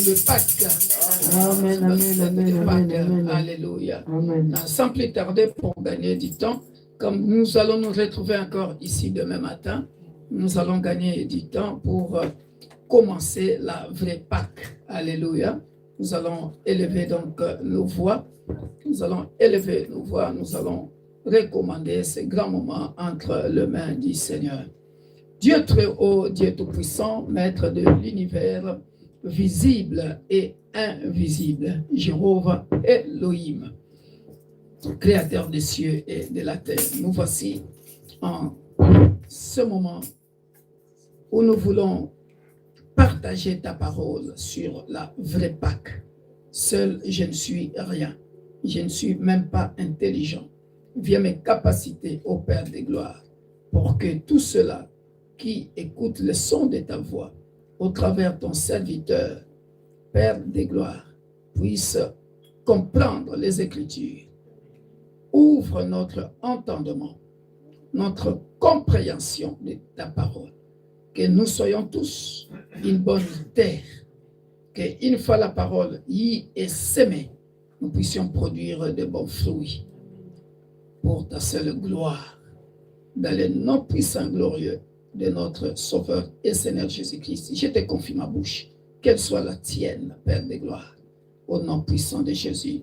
de Pâques. Amen, amen, amen, amen, amen. Alléluia. Amen. Sans plus tarder, pour gagner du temps, comme nous allons nous retrouver encore ici demain matin, nous allons gagner du temps pour commencer la vraie Pâques. Alléluia. Nous allons élever donc nos voix. Nous allons élever nos voix. Nous allons recommander ce grand moment entre les mains du Seigneur. Dieu très haut, Dieu tout-puissant, maître de l'univers, visible et invisible, Jéhovah Elohim, créateur des cieux et de la terre. Nous voici en ce moment où nous voulons partager ta parole sur la vraie Pâque. Seul, je ne suis rien. Je ne suis même pas intelligent. Viens mes capacités, ô Père de gloire, pour que tout cela qui écoute le son de ta voix au travers ton serviteur, Père de gloire, puisse comprendre les Écritures. Ouvre notre entendement, notre compréhension de ta parole. Que nous soyons tous une bonne terre. Qu'une fois la parole y est sémée, nous puissions produire de bons fruits pour ta seule gloire. Dans le nom puissant glorieux de notre Sauveur et Seigneur Jésus-Christ, je te confie ma bouche, qu'elle soit la tienne, Père de gloire. Au nom puissant de Jésus,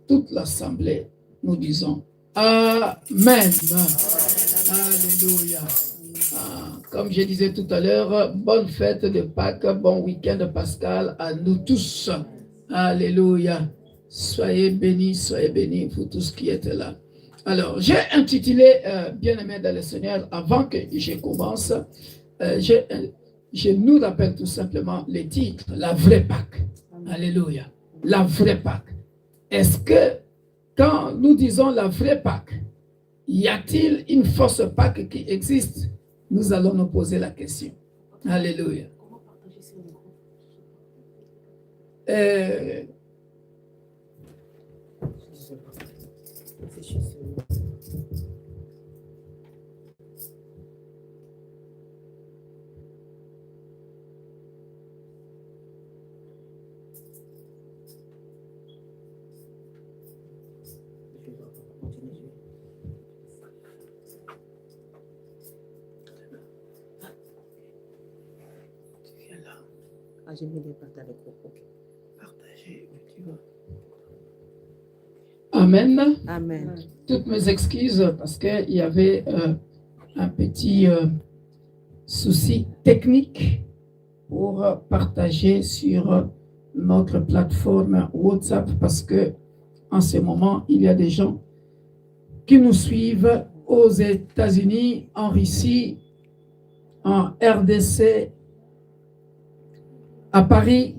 toute l'assemblée, nous disons Amen. Alléluia. Comme je disais tout à l'heure, bonne fête de Pâques, bon week-end pascal à nous tous. Alléluia. Soyez bénis, vous tous qui êtes là. Alors, j'ai intitulé Bien-aimés dans le Seigneur, avant que je commence, je nous rappelle tout simplement le titre, la vraie Pâque. Alléluia. La vraie Pâque. Est-ce que quand nous disons la vraie Pâque, y a-t-il une fausse Pâque qui existe? Nous allons nous poser la question. Alléluia. J'ai mis les partages avec vous. Partagez, tu vois. Amen. Amen. Toutes mes excuses parce qu'il y avait un petit souci technique pour partager sur notre plateforme WhatsApp parce que en ce moment, il y a des gens qui nous suivent aux États-Unis, en Russie, en RDC, à Paris,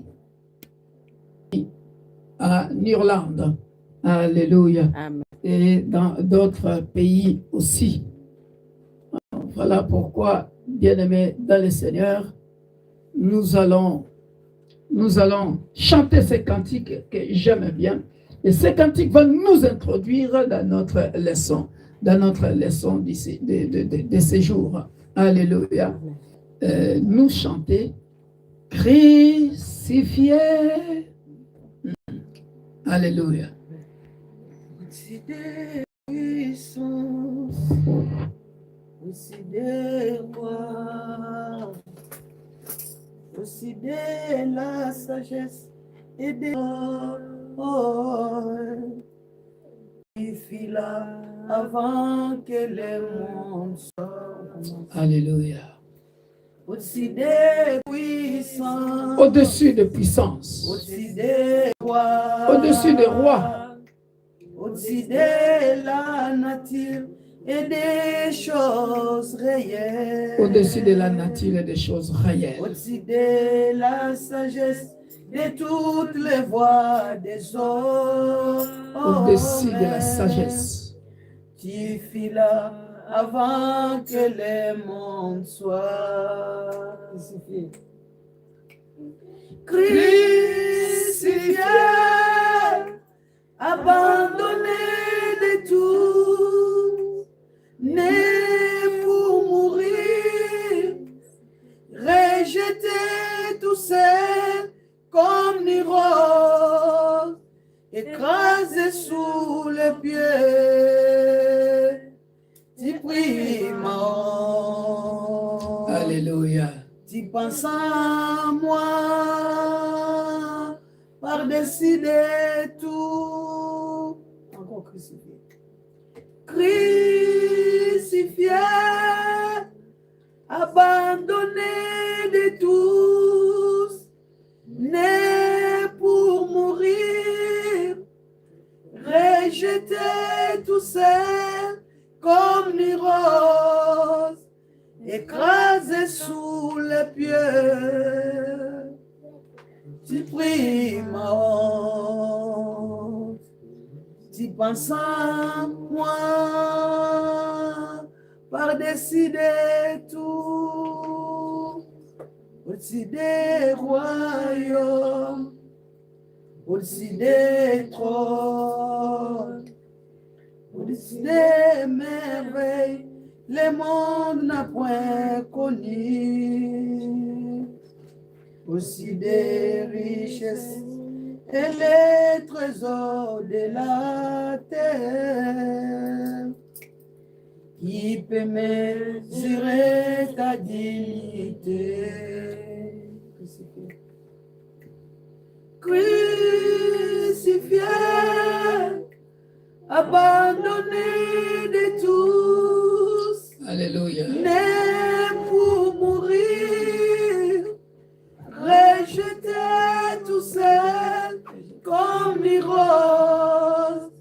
à Irlande, alléluia, Amen. et dans d'autres pays aussi. Voilà pourquoi, bien-aimés dans le Seigneur, nous allons chanter ces cantiques que j'aime bien. Et ces cantiques vont nous introduire dans notre leçon de ces jours. Alléluia. Nous chanter crucifié. Alléluia. Aussi des puissances, aussi des rois, aussi de la sagesse et des il fit là avant que le monde soit. Alléluia. Aussi des puissances, Au-dessus de puissance, aussi des rois, au-dessus des rois, au-dessus de la nature et des choses réelles, au-dessus de la nature et des choses réelles, au-dessus de la sagesse de toutes les voix des hommes, au-dessus de la sagesse. Tu fis là avant que le monde soit crucifié, abandonné de tout, né pour mourir, rejeté tout seul comme les roses, écrasé sous les pieds. Tu pries, maman. Alléluia. Tu penses à moi, par décider tout. Encore crucifié. Crucifié, abandonné de tous, né pour mourir, rejeté tout seul comme les roses, écrasé sous les pieds. Tu pries ma honte, tu penses à moi, par décider tout, au-dessus des royaumes, au-dessus des trônes, au-dessus des merveilles, le monde n'a point connu, aussi des richesses et les trésors de la terre. Qui peut mesurer ta dignité? Crucifié, abandonné de tous, Alléluia. né pour mourir, rejeté tout seul comme les roses,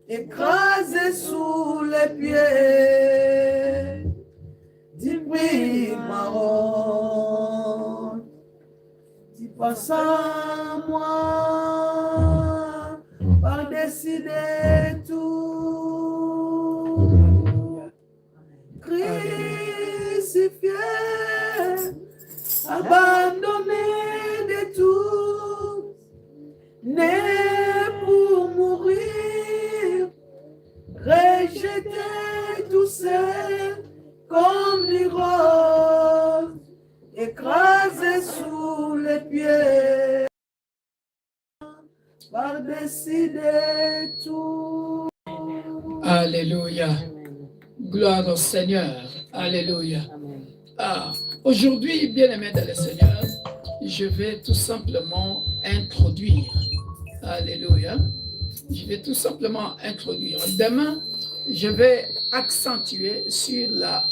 écrasé sous les pieds. Dis-moi ma honte, tu passes à moi, par décider tout. Crucifié, abandonné de tous, né pour mourir, rejeté tout seul comme les roses, écrasé sous les pieds, par décider tout. Alléluia. Gloire au Seigneur. Alléluia. Ah, aujourd'hui, bien-aimés dans le Seigneur, je vais tout simplement introduire. Alléluia. Je vais tout simplement introduire. Demain, je vais accentuer sur la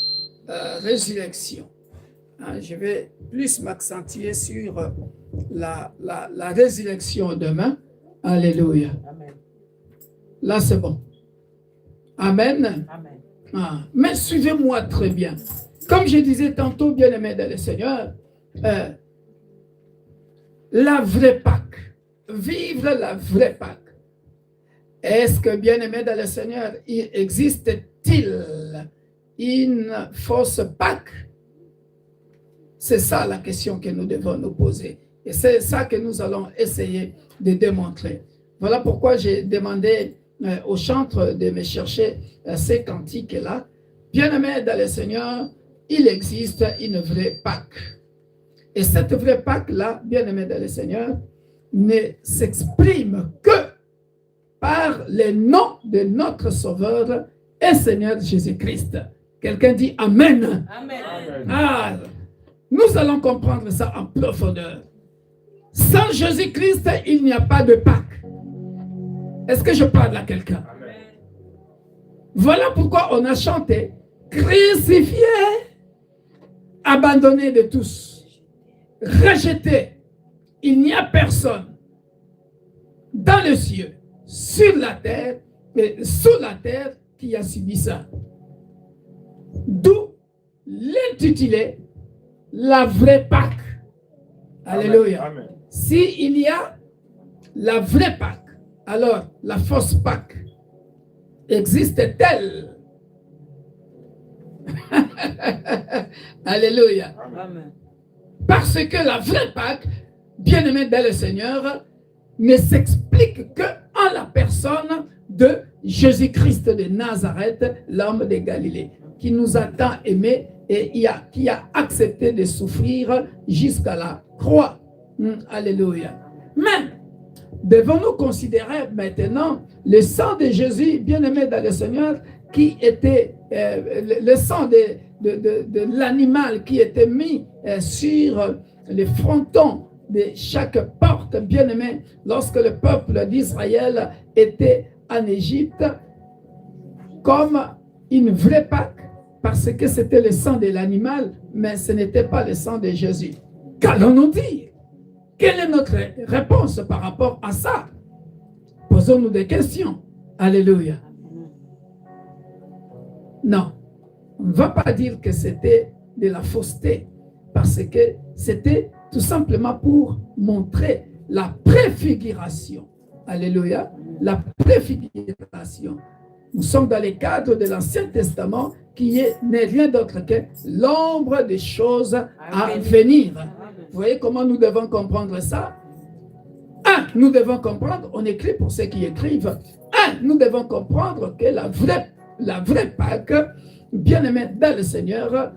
résurrection. Hein, je vais plus m'accentuer sur la résurrection demain. Alléluia. Amen. Là, c'est bon. Amen. Amen. Ah, mais suivez-moi très bien. Comme je disais tantôt, bien-aimés dans le Seigneur, la vraie Pâque, vivre la vraie Pâque. Est-ce que, bien-aimés dans le Seigneur, il existe-t-il une fausse Pâque? C'est ça la question que nous devons nous poser. Et c'est ça que nous allons essayer de démontrer. Voilà pourquoi j'ai demandé au chantre de me chercher ces cantiques-là. Bien-aimés dans le Seigneur, il existe une vraie Pâque. Et cette vraie Pâque-là, bien-aimés dans le Seigneur, ne s'exprime que par le nom de notre Sauveur et Seigneur Jésus-Christ. Quelqu'un dit Amen. Amen. Ah, nous allons comprendre ça en profondeur. Sans Jésus-Christ, il n'y a pas de Pâque. Est-ce que je parle à quelqu'un? Voilà pourquoi on a chanté crucifié, abandonné de tous, rejeté. Il n'y a personne dans les cieux, sur la terre et sous la terre qui a subi ça. D'où l'intitulé la vraie Pâque. Alléluia. Amen. S'il y a la vraie Pâque, alors la fausse Pâque existe-t-elle? Alléluia. Amen. Parce que la vraie Pâque, bien-aimé dans le Seigneur, ne s'explique que en la personne de Jésus-Christ de Nazareth, l'homme de Galilée, qui nous a tant aimés et qui a accepté de souffrir jusqu'à la croix. Alléluia. Mais devons-nous considérer maintenant le sang de Jésus, bien-aimé dans le Seigneur, qui était le sang de l'animal qui était mis sur les frontons de chaque porte, bien-aimé, lorsque le peuple d'Israël était en Égypte, comme une vraie Pâque, parce que c'était le sang de l'animal, mais ce n'était pas le sang de Jésus. Qu'allons-nous dire? Quelle est notre réponse par rapport à ça? Posons-nous des questions. Alléluia. Non, on ne va pas dire que c'était de la fausseté, parce que c'était tout simplement pour montrer la préfiguration. Alléluia. La préfiguration. Nous sommes dans le cadre de l'Ancien Testament qui n'est rien d'autre que l'ombre des choses à venir. Vous voyez comment nous devons comprendre ça? Nous devons comprendre, on écrit pour ceux qui écrivent, nous devons comprendre que la vraie Pâque, bien-aimée dans le Seigneur,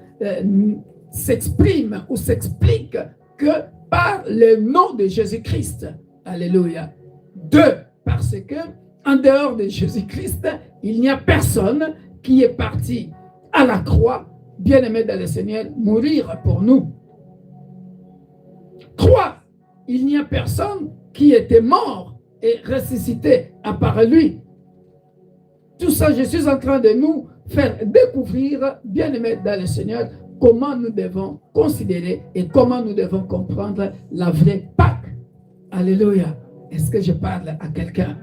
s'exprime ou s'explique que par le nom de Jésus-Christ. Alléluia. 2, parce que en dehors de Jésus-Christ, il n'y a personne qui est parti à la croix, bien-aimé dans le Seigneur, mourir pour nous. 3, il n'y a personne qui était mort et ressuscité à part lui. Tout ça, je suis en train de nous faire découvrir, bien-aimé dans le Seigneur, comment nous devons considérer et comment nous devons comprendre la vraie Pâque. Alléluia. Est-ce que je parle à quelqu'un?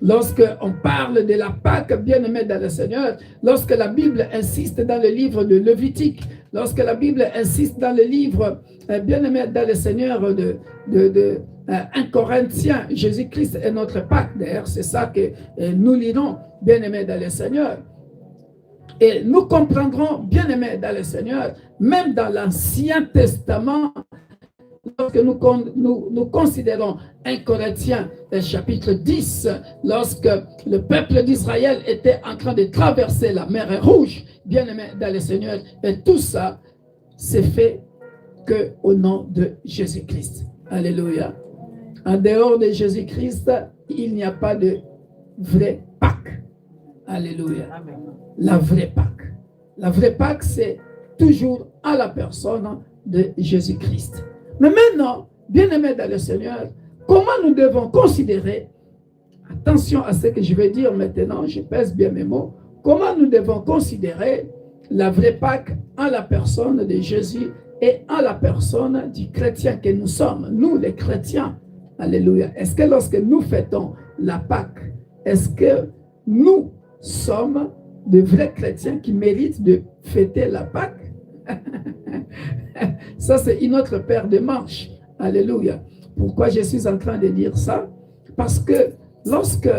Lorsque on parle de la Pâque, bien-aimé dans le Seigneur, lorsque la Bible insiste dans le livre de Lévitique, lorsque la Bible insiste dans le livre, bien-aimé dans le Seigneur, de 1 Corinthiens, Jésus-Christ est notre Pâque. D'ailleurs, c'est ça que nous lirons, bien-aimé dans le Seigneur. Et nous comprendrons, bien-aimé dans le Seigneur, même dans l'Ancien Testament, lorsque nous considérons 1 Corinthiens chapitre 10, lorsque le peuple d'Israël était en train de traverser la mer Rouge, bien-aimé dans le Seigneur, et tout ça s'est fait qu'au nom de Jésus-Christ. Alléluia. En dehors de Jésus-Christ, il n'y a pas de vraie Pâque. Alléluia. Amen. La vraie Pâque. La vraie Pâque, c'est toujours à la personne de Jésus-Christ. Mais maintenant, bien-aimés dans le Seigneur, comment nous devons considérer, attention à ce que je vais dire maintenant, je pèse bien mes mots, comment nous devons considérer la vraie Pâque en la personne de Jésus et en la personne du chrétien que nous sommes, nous les chrétiens. Alléluia. Est-ce que lorsque nous fêtons la Pâque, est-ce que nous sommes de vrais chrétiens qui méritent de fêter la Pâque? Ça, c'est une autre paire de manches. Alléluia. Pourquoi je suis en train de dire ça? Parce que lorsque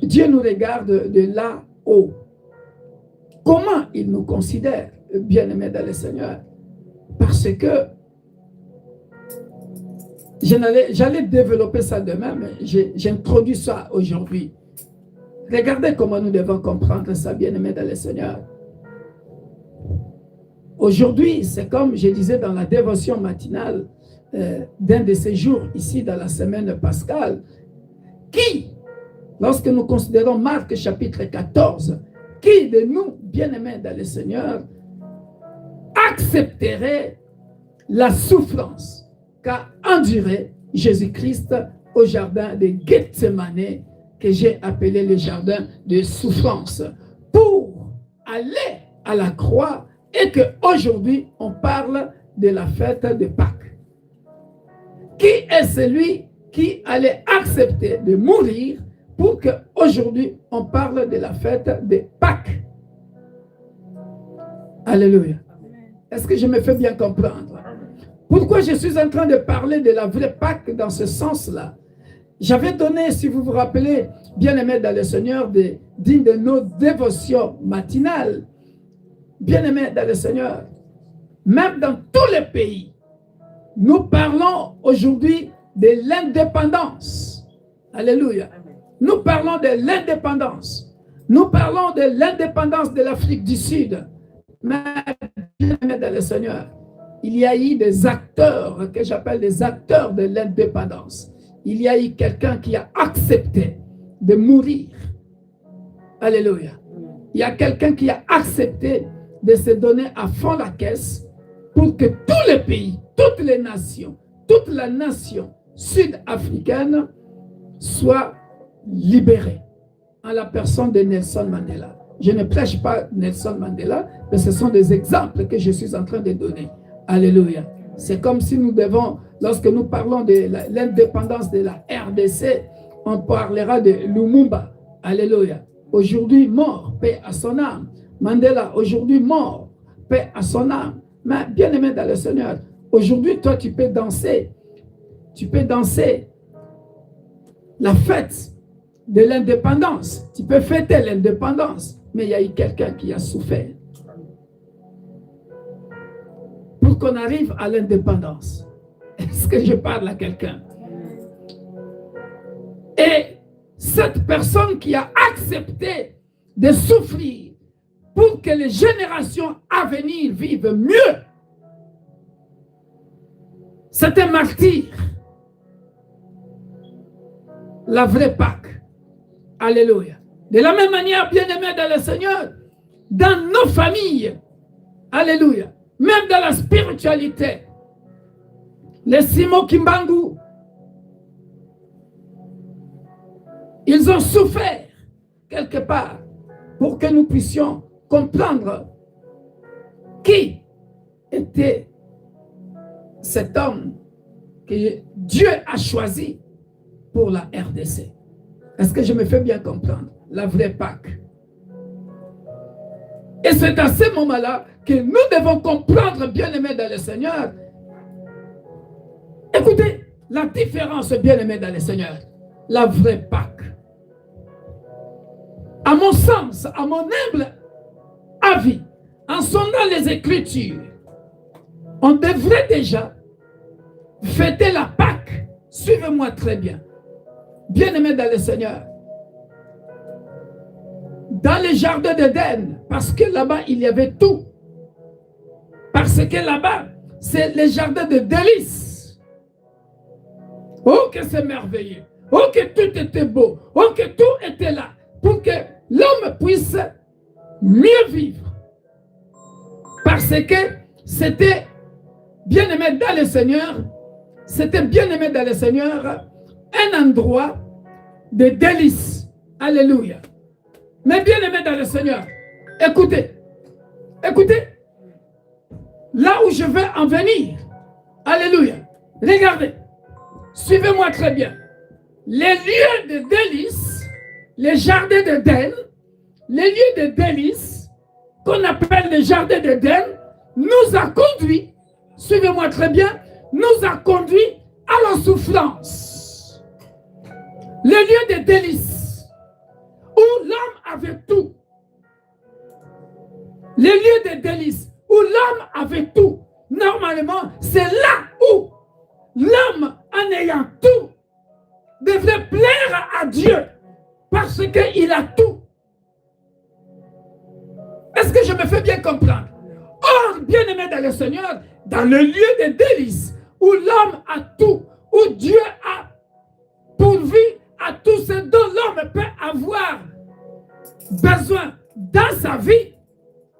Dieu nous regarde de là-haut, comment il nous considère, bien-aimés dans le Seigneur? Parce que j'allais développer ça demain, mais j'introduis ça aujourd'hui. Regardez comment nous devons comprendre ça, bien-aimés dans le Seigneur. Aujourd'hui, c'est comme je disais dans la dévotion matinale d'un de ces jours, ici dans la semaine pascale, qui, lorsque nous considérons Marc chapitre 14, qui de nous, bien-aimés dans le Seigneur, accepterait la souffrance qu'a enduré Jésus-Christ au jardin de Gethsemane, que j'ai appelé le jardin de souffrance, pour aller à la croix, et qu'aujourd'hui, on parle de la fête de Pâques. Qui est celui qui allait accepter de mourir pour qu'aujourd'hui, on parle de la fête de Pâques? Alléluia. Est-ce que je me fais bien comprendre? Pourquoi je suis en train de parler de la vraie Pâque dans ce sens-là? J'avais donné, si vous vous rappelez, bien-aimés dans le Seigneur, d'une de nos dévotions matinales. Bien-aimés dans le Seigneur, même dans tous les pays, nous parlons aujourd'hui de l'indépendance. Alléluia. Nous parlons de l'indépendance. Nous parlons de l'indépendance de l'Afrique du Sud. Mais, bien-aimés dans le Seigneur, il y a eu des acteurs, que j'appelle des acteurs de l'indépendance. Il y a eu quelqu'un qui a accepté de mourir. Alléluia. Il y a quelqu'un qui a accepté de se donner à fond la caisse pour que tous les pays, toutes les nations, toute la nation sud-africaine soit libérée en la personne de Nelson Mandela. Je ne prêche pas Nelson Mandela, mais ce sont des exemples que je suis en train de donner. Alléluia. C'est comme si nous devons, lorsque nous parlons de l'indépendance de la RDC, on parlera de Lumumba. Alléluia. Aujourd'hui mort, paix à son âme. Mandela, aujourd'hui mort, paix à son âme. Mais bien aimé dans le Seigneur, aujourd'hui, toi, tu peux danser. Tu peux danser la fête de l'indépendance. Tu peux fêter l'indépendance. Mais il y a eu quelqu'un qui a souffert pour qu'on arrive à l'indépendance. Est-ce que je parle à quelqu'un? Et cette personne qui a accepté de souffrir pour que les générations à venir vivent mieux, c'est un martyr. La vraie Pâque. Alléluia. De la même manière, bien-aimés dans le Seigneur, dans nos familles, alléluia, même dans la spiritualité, les Simon Kimbangu, ils ont souffert quelque part pour que nous puissions comprendre qui était cet homme que Dieu a choisi pour la RDC. Est-ce que je me fais bien comprendre? La vraie Pâque. Et c'est à ce moment-là que nous devons comprendre, bien-aimés dans le Seigneur. Écoutez, la différence, bien-aimés dans le Seigneur, la vraie Pâque. À mon sens, à mon humble avis, en sondant les Écritures, on devrait déjà fêter la Pâque. Suivez-moi très bien. Bien-aimés dans le Seigneur, dans le jardin d'Éden, parce que là-bas, il y avait tout. Parce que là-bas, c'est le jardin de délices. Oh, que c'est merveilleux. Oh, que tout était beau. Oh, que tout était là. Pour que l'homme puisse mieux vivre. Parce que c'était bien-aimé dans le Seigneur. C'était bien-aimé dans le Seigneur. Un endroit de délices. Alléluia. Mais bien aimé dans le Seigneur, écoutez, écoutez, là où je vais en venir, alléluia, regardez, suivez-moi très bien, les lieux de délices, les jardins d'Éden, les lieux de délices, qu'on appelle les jardins d'Éden, nous a conduit, suivez-moi très bien, nous a conduit à la souffrance. Les lieux de délices, où l'homme avait tout. Les lieux de délices, où l'homme avait tout. Normalement, c'est là où l'homme, en ayant tout, devrait plaire à Dieu, parce qu'il a tout. Est-ce que je me fais bien comprendre? Or, bien-aimé dans le Seigneur, dans le lieu de délices, où l'homme a tout, où Dieu a pourvu à tout ce dont l'homme peut avoir besoin dans sa vie,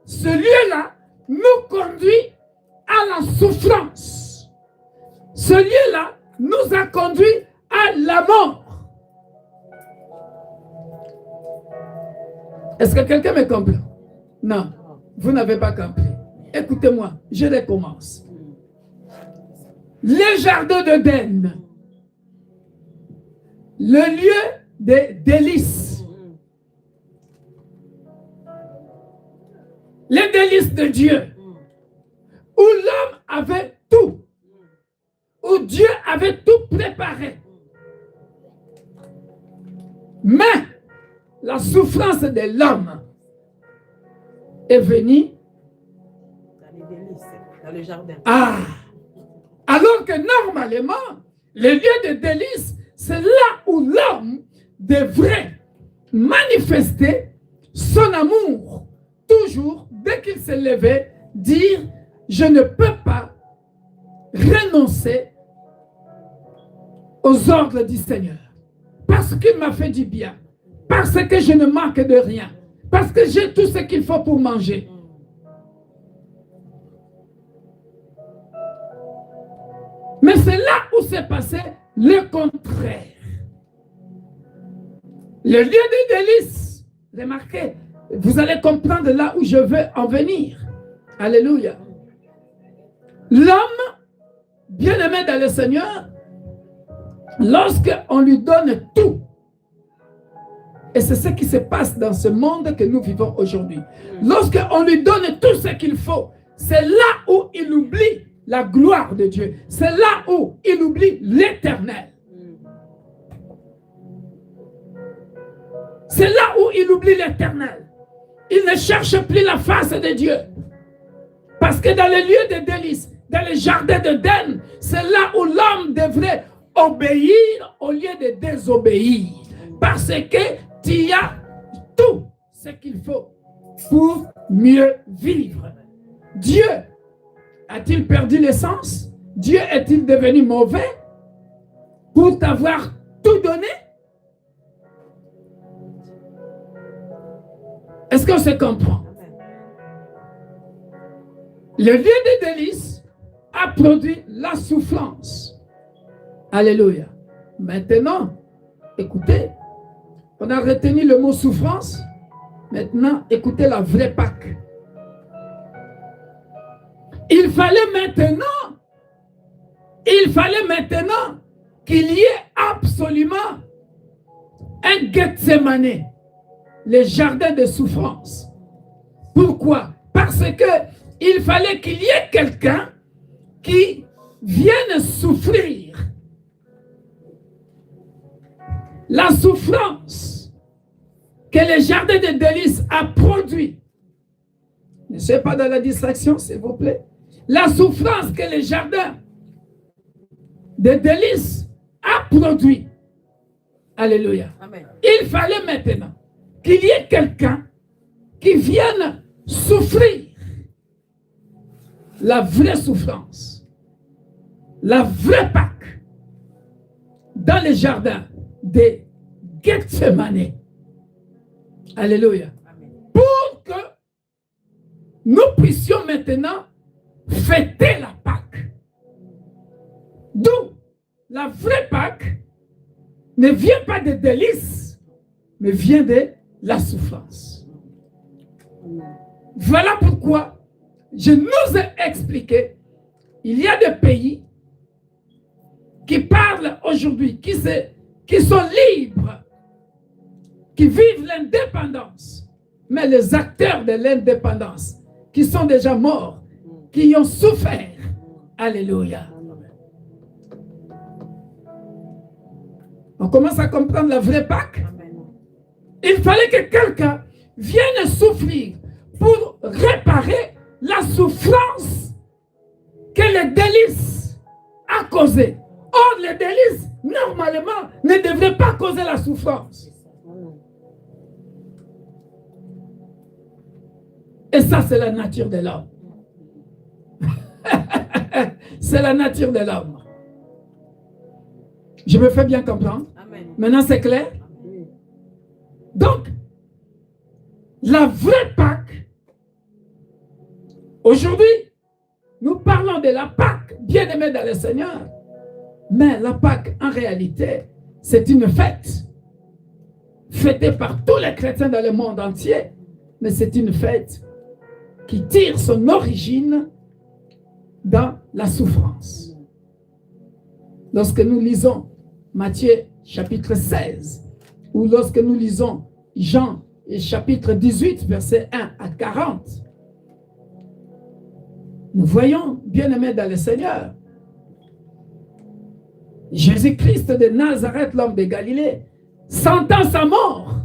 ce lieu-là nous conduit à la souffrance. Ce lieu-là nous a conduit à la mort. Est-ce que quelqu'un me comprend? Non, vous n'avez pas compris. Écoutez-moi, je recommence. Le jardin d'Éden, le lieu des délices, les délices de Dieu, où l'homme avait tout, où Dieu avait tout préparé. Mais la souffrance de l'homme est venue Dans les délices, dans le jardin. Ah! Alors que normalement, le lieu de délices, c'est là où l'homme devrait manifester son amour. Toujours, dès qu'il se levait, dire « Je ne peux pas renoncer aux ordres du Seigneur. Parce qu'il m'a fait du bien. Parce que je ne manque de rien. Parce que j'ai tout ce qu'il faut pour manger. Mais c'est là où s'est passé le contraire. Le lieu de délice, remarquez, vous allez comprendre là où je veux en venir. Alléluia. L'homme, bien-aimé dans le Seigneur, lorsqu'on lui donne tout, et c'est ce qui se passe dans ce monde que nous vivons aujourd'hui, lorsqu'on lui donne tout ce qu'il faut, c'est là où il oublie la gloire de Dieu. C'est là où il oublie l'Éternel. C'est là où il oublie l'Éternel. Il ne cherche plus la face de Dieu. Parce que dans les lieux de délices, dans les jardins d'Éden, c'est là où l'homme devrait obéir au lieu de désobéir. Parce que tu as tout ce qu'il faut pour mieux vivre. Dieu a-t-il perdu l'essence? Dieu est-il devenu mauvais pour t'avoir tout donné? Est-ce qu'on se comprend? Le lieu de délice a produit la souffrance. Alléluia. Maintenant, écoutez, on a retenu le mot souffrance. Maintenant, écoutez la vraie Pâque. Il fallait maintenant qu'il y ait absolument un Gethsémani, le jardin de souffrance. Pourquoi? Parce que il fallait qu'il y ait quelqu'un qui vienne souffrir. La souffrance que le jardin de délices a produit. Ne soyez pas dans la distraction, s'il vous plaît. La souffrance que le jardin de délices a produit. Alléluia. Amen. Il fallait maintenant qu'il y ait quelqu'un qui vienne souffrir la vraie souffrance, la vraie Pâque dans le jardin de Gethsémani. Alléluia. Amen. Pour que nous puissions maintenant fêter la Pâque. D'où la vraie Pâque ne vient pas des délices, mais vient de la souffrance. Voilà pourquoi je nous ai expliqué, il y a des pays qui parlent aujourd'hui, qui sont libres, qui vivent l'indépendance, mais les acteurs de l'indépendance, qui sont déjà morts, qui ont souffert. Alléluia. On commence à comprendre la vraie Pâque. Il fallait que quelqu'un vienne souffrir pour réparer la souffrance que le délice a causée. Or, le délice, normalement, ne devrait pas causer la souffrance. Et ça, c'est la nature de l'homme. C'est la nature de l'homme. Je me fais bien comprendre? Amen. Maintenant, c'est clair? Amen. Donc, la vraie Pâque, aujourd'hui, nous parlons de la Pâque, bien-aimée dans le Seigneur. Mais la Pâque, en réalité, c'est une fête. Fêtée par tous les chrétiens dans le monde entier. Mais c'est une fête qui tire son origine dans la souffrance. Lorsque nous lisons Matthieu chapitre 16, ou lorsque nous lisons Jean chapitre 18, versets 1 à 40, nous voyons, bien-aimés dans le Seigneur, Jésus-Christ de Nazareth, l'homme de Galilée, sentant sa mort,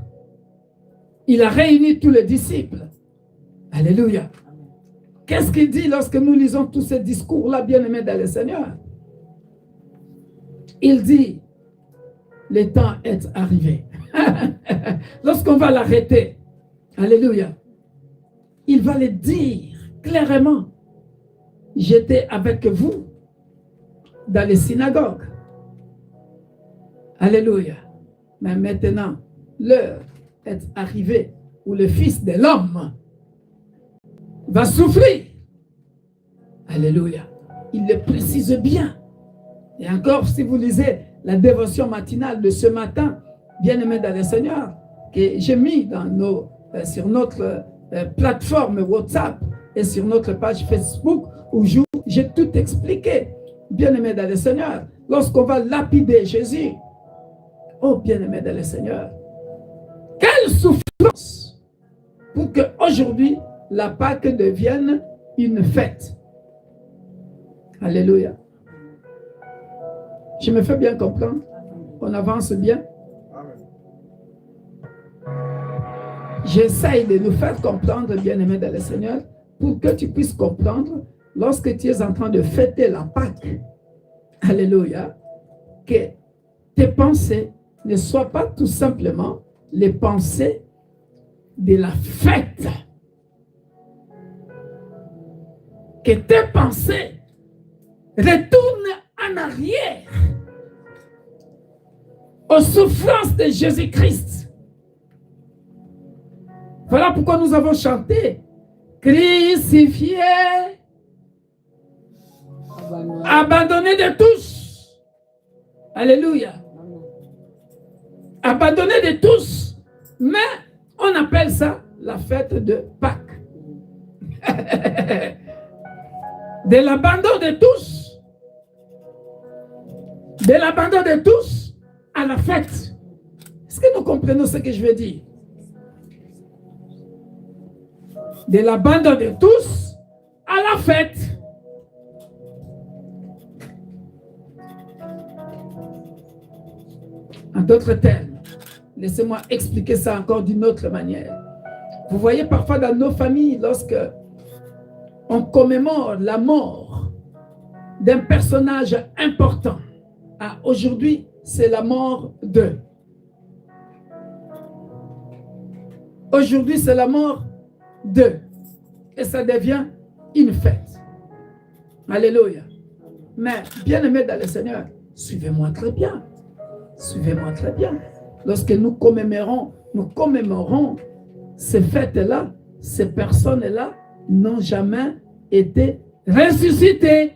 il a réuni tous les disciples. Alléluia. Qu'est-ce qu'il dit lorsque nous lisons tous ces discours-là, bien-aimés dans le Seigneur? Il dit, le temps est arrivé. Lorsqu'on va l'arrêter, alléluia, il va le dire clairement. J'étais avec vous dans les synagogues. Alléluia. Mais maintenant, l'heure est arrivée où le Fils de l'homme va souffrir. Alléluia. Il le précise bien. Et encore, si vous lisez la dévotion matinale de ce matin, bien-aimés dans le Seigneur, que j'ai mis sur notre plateforme WhatsApp et sur notre page Facebook, où j'ai tout expliqué. Bien-aimés dans le Seigneur, lorsqu'on va lapider Jésus, oh bien-aimés dans le Seigneur, quelle souffrance pour qu'aujourd'hui, la Pâque devienne une fête. Alléluia. Je me fais bien comprendre. On avance bien. J'essaye de nous faire comprendre, bien-aimés dans le Seigneur, pour que tu puisses comprendre, lorsque tu es en train de fêter la Pâque, alléluia, que tes pensées ne soient pas tout simplement les pensées de la fête. Que tes pensées retournent en arrière aux souffrances de Jésus-Christ. Voilà pourquoi nous avons chanté crucifié, abandonné de tous. Alléluia. Abandonné de tous. Mais on appelle ça la fête de Pâques. De l'abandon de tous. De l'abandon de tous à la fête. Est-ce que nous comprenons ce que je veux dire? De l'abandon de tous à la fête. En d'autres termes, laissez-moi expliquer ça encore d'une autre manière. Vous voyez parfois dans nos familles, lorsque on commémore la mort d'un personnage important. Ah, aujourd'hui, c'est la mort de. Aujourd'hui, c'est la mort de. Et ça devient une fête. Alléluia. Mais, bien-aimés dans le Seigneur, suivez-moi très bien. Suivez-moi très bien. Lorsque nous commémorons ces fêtes-là, ces personnes-là n'ont jamais été ressuscitées.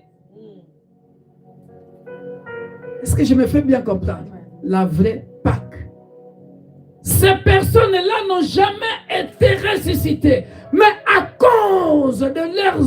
Est-ce que je me fais bien comprendre? La vraie Pâque. Ces personnes-là n'ont jamais été ressuscitées. Mais à cause de leurs